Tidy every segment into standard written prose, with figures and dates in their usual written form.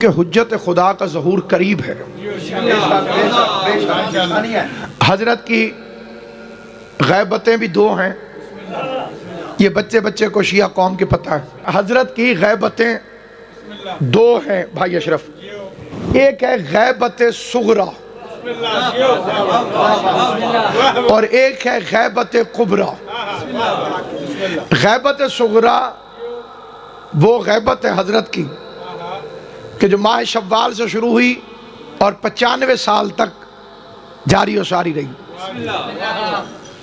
کہ حجت خدا کا ظہور قریب ہے۔ حضرت کی غیبتیں بھی دو ہیں، یہ بچے بچے کو شیعہ قوم کے پتہ ہے۔ حضرت کی غیبتیں دو ہیں بھائی اشرف، ایک ہے غیبت صغریٰ اور ایک ہے غیبت کبریٰ۔ غیبت صغریٰ وہ غیبت ہے حضرت کی کہ جو ماہ شوال سے شروع ہوئی اور 95 سال تک جاری و ساری رہی۔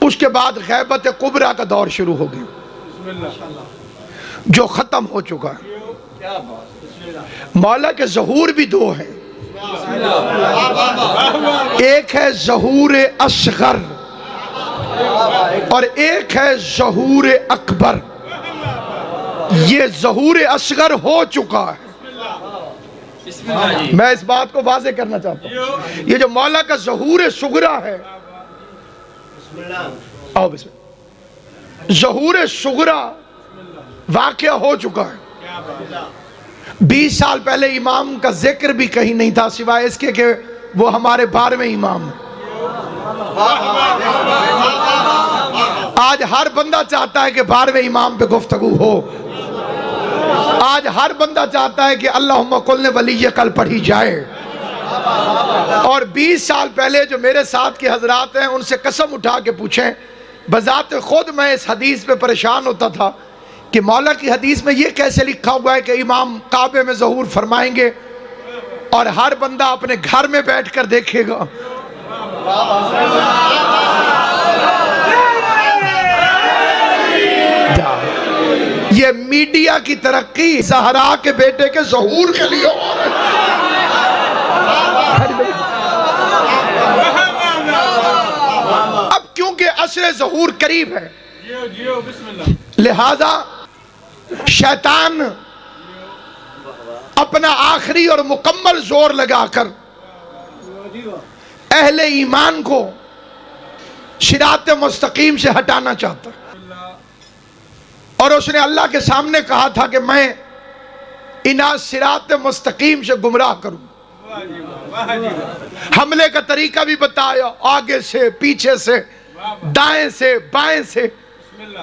اس کے بعد غیبت کبریٰ کا دور شروع ہو گیا جو ختم ہو چکا ہے۔ مولا کے ظہور بھی دو ہیں، ایک ہے ظہور اصغر اور ایک ہے ظہور اکبر۔ یہ ظہور اصغر ہو چکا ہے، میں اس بات کو واضح کرنا چاہتا ہوں۔ یہ جو مولا کا ظہور صغریٰ ہے، آؤ بسم اللہ، ظہور صغریٰ واقعہ ہو چکا ہے۔ 20 سال پہلے امام کا ذکر بھی کہیں نہیں تھا سوائے اس کے کہ وہ ہمارے 12ویں امام ہیں۔ آج ہر بندہ چاہتا ہے کہ 12ویں امام پہ گفتگو ہو۔ آج ہر بندہ چاہتا ہے کہ اللہم قل ولی کل پڑھی جائے۔ اور 20 سال پہلے جو میرے ساتھ کے حضرات ہیں ان سے قسم اٹھا کے پوچھیں، بذات خود میں اس حدیث پہ پریشان ہوتا تھا کہ مولا کی حدیث میں یہ کیسے لکھا ہوا ہے کہ امام کعبے میں ظہور فرمائیں گے اور ہر بندہ اپنے گھر میں بیٹھ کر دیکھے گا۔ یہ میڈیا کی ترقی زہرا کے بیٹے کے ظہور کے لیے ہو رہا ہے۔ اب کیونکہ عصر ظہور قریب ہے، لہذا شیطان اپنا آخری اور مکمل زور لگا کر اہل ایمان کو صراط مستقیم سے ہٹانا چاہتا ہے، اور اس نے اللہ کے سامنے کہا تھا کہ میں انہیں صراط مستقیم سے گمراہ کروں۔ حملے کا طریقہ بھی بتایا، آگے سے، پیچھے سے، دائیں سے، بائیں سے،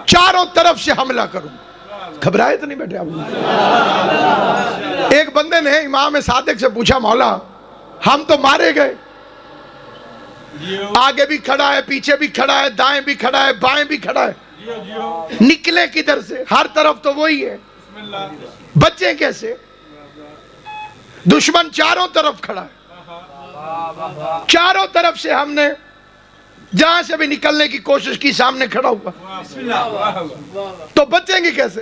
چاروں طرف سے حملہ کروں۔ گھبرائے تو نہیں بیٹھے آپ؟ ایک بندے نے امام صادق سے پوچھا، مولا ہم تو مارے گئے، آگے بھی کھڑا ہے، پیچھے بھی کھڑا ہے، دائیں بھی کھڑا ہے، بائیں بھی کھڑا ہے، نکلے کدھر سے؟ ہر طرف تو وہی ہے، بچیں کیسے؟ دشمن چاروں طرف کھڑا ہے، چاروں طرف سے ہم نے جہاں سے بھی نکلنے کی کوشش کی سامنے کھڑا ہوا، تو بچیں گے کیسے؟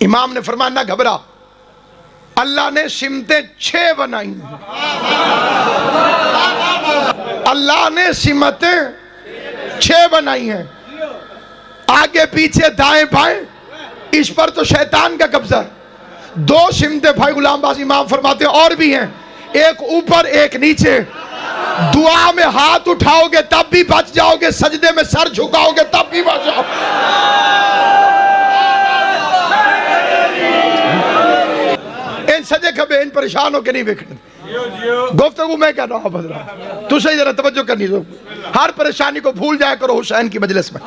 امام نے فرمایا نہ گھبرا، اللہ نے سمتیں 6 بنائی ہیں، اللہ نے سمتیں 6 بنائی ہیں، آگے پیچھے دائیں بائیں، اس پر تو شیطان کا قبضہ ہے۔ 2 سمتیں بھائی غلام باز امام فرماتے ہیں اور بھی ہیں، ایک اوپر ایک نیچے۔ دعا میں ہاتھ اٹھاؤ گے تب بھی بچ جاؤ گے، سجدے میں سر جھکاؤ گے تب بھی بچ جاؤ۔ ان سجے کھبے ان پریشان ہو کے نہیں بیکھنے، گفتگو میں کہہ رہا ہوں حضرات، تو صحیح ذرا توجہ کرنی دو، ہر پریشانی کو بھول جایا کرو حسین کی مجلس میں۔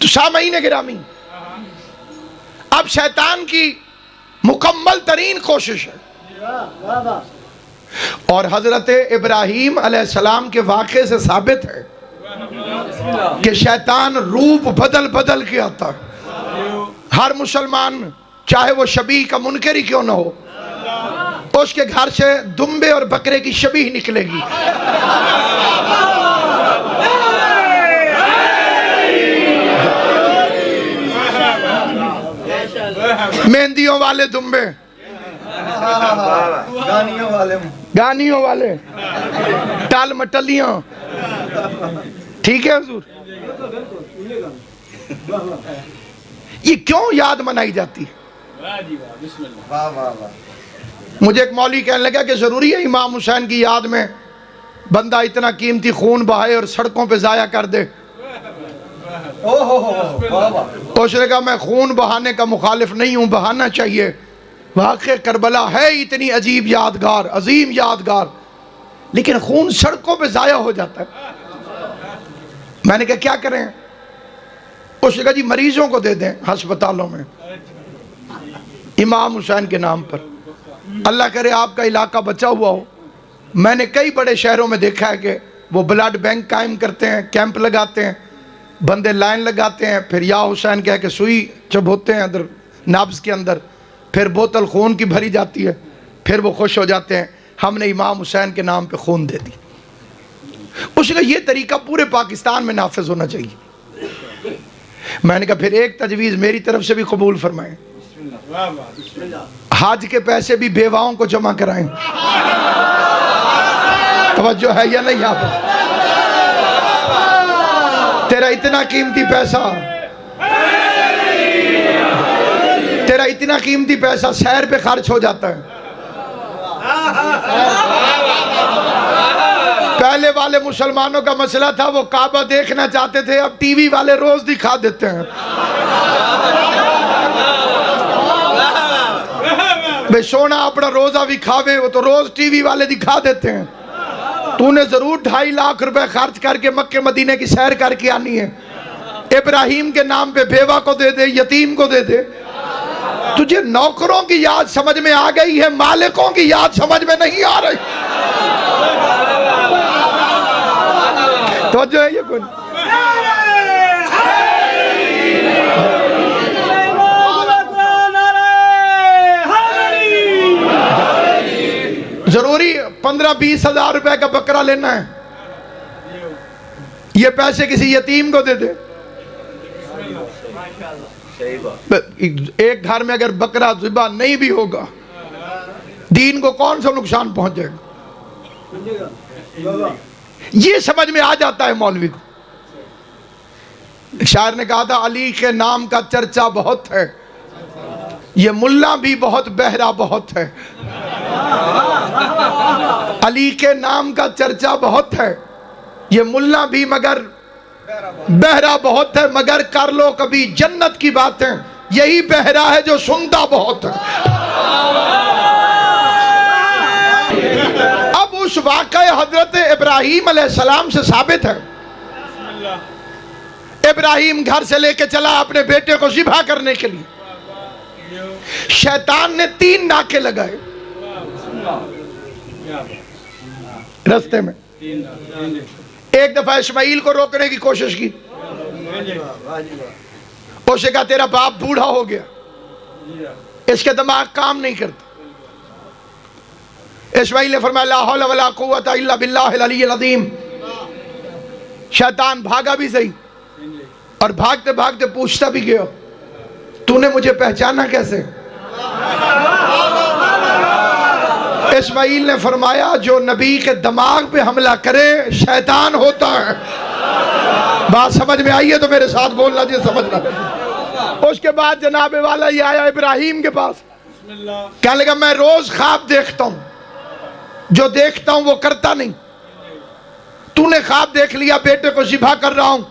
تو سامعین گرامی، اب شیطان کی مکمل ترین کوشش ہے، اور حضرت ابراہیم علیہ السلام کے واقعے سے ثابت ہے کہ شیطان روپ بدل بدل کے آتا ہے۔ ہر مسلمان چاہے وہ شبیہ کا منکر ہی کیوں نہ ہو، اس کے گھر سے دمبے اور بکرے کی شبیہ نکلے گی۔ مہندیوں والے دمبے، گانیوں والے، ٹال مٹلیاں، ٹھیک ہے حضور؟ یہ کیوں یاد منائی جاتی ہے؟ مجھے ایک مولوی کہنے لگا کہ ضروری ہے امام حسین کی یاد میں بندہ اتنا قیمتی خون بہائے اور سڑکوں پہ ضائع کر دے۔ تو اس نے کہا میں خون بہانے کا مخالف نہیں ہوں، بہانا چاہیے، واقع کربلا ہے اتنی عجیب یادگار، عظیم یادگار، لیکن خون سڑکوں پہ ضائع ہو جاتا ہے۔ میں نے کہا کیا کریں؟ اس نے کہا جی مریضوں کو دے دیں ہسپتالوں میں امام حسین کے نام پر، اللہ کرے آپ کا علاقہ بچا ہوا ہو۔ میں نے کئی بڑے شہروں میں دیکھا ہے کہ وہ بلڈ بینک قائم کرتے ہیں، کیمپ لگاتے ہیں، بندے لائن لگاتے ہیں، پھر یا حسین کہہ کے سوئی چبھوتے ہیں اندر نابض کے اندر، پھر بوتل خون کی بھری جاتی ہے، پھر وہ خوش ہو جاتے ہیں ہم نے امام حسین کے نام پہ خون دے دی۔ اس نے کہا یہ طریقہ پورے پاکستان میں نافذ ہونا چاہیے۔ میں نے کہا پھر ایک تجویز میری طرف سے بھی قبول فرمائیں، حج کے پیسے بھی بیواؤں کو جمع کرائیں۔ توجہ ہے یا نہیں یہاں پر؟ تیرا اتنا قیمتی پیسہ، تیرا اتنا قیمتی پیسہ سیر پہ خرچ ہو جاتا ہے۔ پہلے والے مسلمانوں کا مسئلہ تھا وہ کعبہ دیکھنا چاہتے تھے، اب ٹی وی والے روز دکھا دیتے ہیں۔ بے سونا اپنا روزہ بھی کھاوے، وہ تو روز ٹی وی والے دکھا دیتے ہیں۔ تو نے ضرور 2.5 لاکھ روپے خرچ کر کے مکہ مدینے کی سیر کر کے آنی ہے۔ ابراہیم کے نام پہ بیوہ کو دے دے، یتیم کو دے دے۔ تجھے نوکروں کی یاد سمجھ میں آ گئی ہے، مالکوں کی یاد سمجھ میں نہیں آ رہی۔ توجہ ہے یہ کون؟ ضروری 15-20 ہزار روپے کا بکرا لینا ہے، یہ پیسے کسی یتیم کو دے دے۔ ایک گھر میں اگر بکرا ذبح نہیں بھی ہوگا، دین کو کون سا نقصان پہنچ جائے گا؟ یہ سمجھ میں آ جاتا ہے مولوی کو۔ شاعر نے کہا تھا علی کے نام کا چرچا بہت ہے، یہ ملا بھی بہت بہرا بہت ہے۔ علی کے نام کا چرچا بہت ہے، یہ ملا بھی مگر بہرا بہت ہے، مگر کر لو کبھی جنت کی باتیں، یہی بہرا ہے جو سنتا بہت ہے۔ اب اس واقعہ حضرت ابراہیم علیہ السلام سے ثابت ہے، ابراہیم گھر سے لے کے چلا اپنے بیٹے کو ذبح کرنے کے لیے، شیطان نے 3 ناکے لگائے رستے میں۔ ایک دفعہ اسماعیل کو روکنے کی کوشش کی، اسے کہا تیرا باپ بوڑھا ہو گیا، اس کے دماغ کام نہیں کرتا۔ اسماعیل نے فرمایا لا حول ولا قوت الا باللہ العلی العظیم۔ شیطان بھاگا بھی صحیح، اور بھاگتے بھاگتے پوچھتا بھی گیا تو نے مجھے پہچانا کیسے؟ اسماعیل نے فرمایا جو نبی کے دماغ پہ حملہ کرے شیطان ہوتا ہے۔ بات سمجھ میں آئی ہے تو میرے ساتھ بولنا جی سمجھنا۔ اس کے بعد جناب والا یہ آیا ابراہیم کے پاس، کہنے لگا میں روز خواب دیکھتا ہوں، جو دیکھتا ہوں وہ کرتا نہیں، تو نے خواب دیکھ لیا بیٹے کو ذبح کر رہا ہوں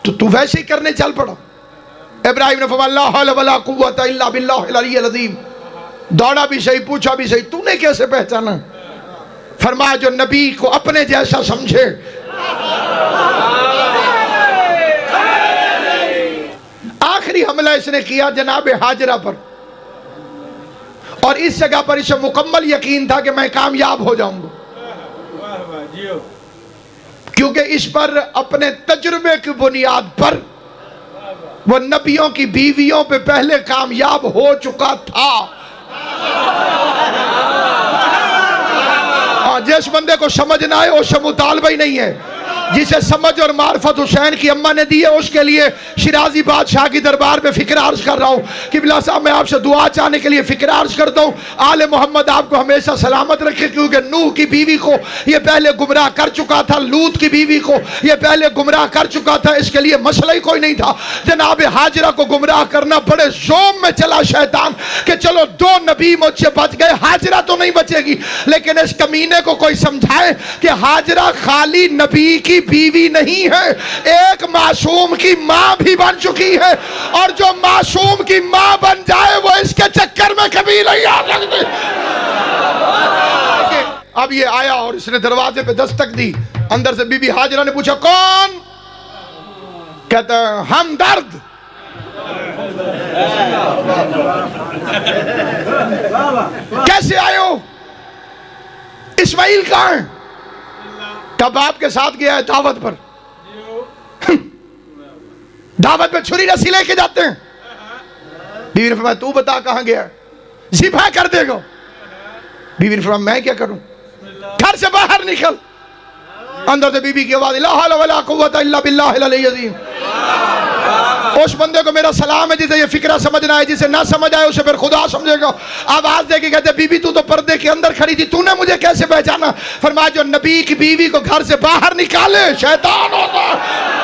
تو ویسے ہی کرنے چل پڑا۔ ابراہیم نے فرمایا لا حول ولا قوت الا باللہ العلی العظیم۔ دوڑا بھی صحیح، پوچھا بھی صحیح، تو نے کیسے پہچانا؟ فرمایا جو نبی کو اپنے جیسا سمجھے۔ آخری حملہ اس نے کیا جناب ہاجرہ پر، اور اس جگہ پر اسے مکمل یقین تھا کہ میں کامیاب ہو جاؤں گا، کیونکہ اس پر اپنے تجربے کی بنیاد پر وہ نبیوں کی بیویوں پہ پہلے کامیاب ہو چکا تھا۔ جس بندے کو سمجھنا ہے اس سے مطالبہ ہی نہیں ہے، جسے سمجھ اور معرفت حسین کی اماں نے دی ہے اس کے لیے شیرازی بادشاہ کی دربار میں فکر عرض کر رہا ہوں۔ قبلہ صاحب میں آپ سے دعا چاہنے کے لیے فکر عرض کرتا ہوں آل محمد آپ کو ہمیشہ سلامت رکھے، کیونکہ نوح کی بیوی کو یہ پہلے گمراہ کر چکا تھا، لوط کی بیوی کو یہ پہلے گمراہ کر چکا تھا، اس کے لیے مسئلہ ہی کوئی نہیں تھا۔ جناب ہاجرہ کو گمراہ کرنا بڑے زوم میں چلا شیطان کہ چلو 2 نبی نبی مجھ سے بچ گئے، ہاجرہ تو نہیں بچے گی۔ لیکن اس کمینے کو کوئی سمجھائے کہ ہاجرہ خالی نبی کی بیوی نہیں ہے، ایک معصوم کی ماں بھی بن چکی ہے، اور جو معصوم کی ماں بن جائے وہ اس کے چکر میں کبھی نہیں آ سکتی۔ اب یہ آیا اور اس نے دروازے پہ دستک دی، اندر سے بی بی ہاجرہ نے پوچھا کون؟ کہتا ہے ہمدرد۔ کیسے آئے ہو؟ اسماعیل کہاں ہے؟ کب آپ کے ساتھ گیا ہے دعوت پر؟ دعوت پہ چھری رسی لے کے جاتے ہیں۔ بیوی نے فرمایا تو بتا کہاں گیا؟ ذبح کر دے گا۔ بیوی نے فرمایا میں کیا کروں؟ گھر سے باہر نکل۔ اندر سے بی بی کی آواز لا حول ولا قوت الا باللہ العلی العظیم۔ اس بندے کو میرا سلام ہے جسے یہ فکرہ سمجھنا ہے، جسے نہ سمجھ آئے اسے پھر خدا سمجھے گا۔ آواز دے کے کہتے بی بی تو پردے کے اندر کھڑی تھی، تو نے مجھے کیسے پہچانا؟ فرمایا جو نبی کی بیوی کو گھر سے باہر نکالے شیطان ہوتا ہے۔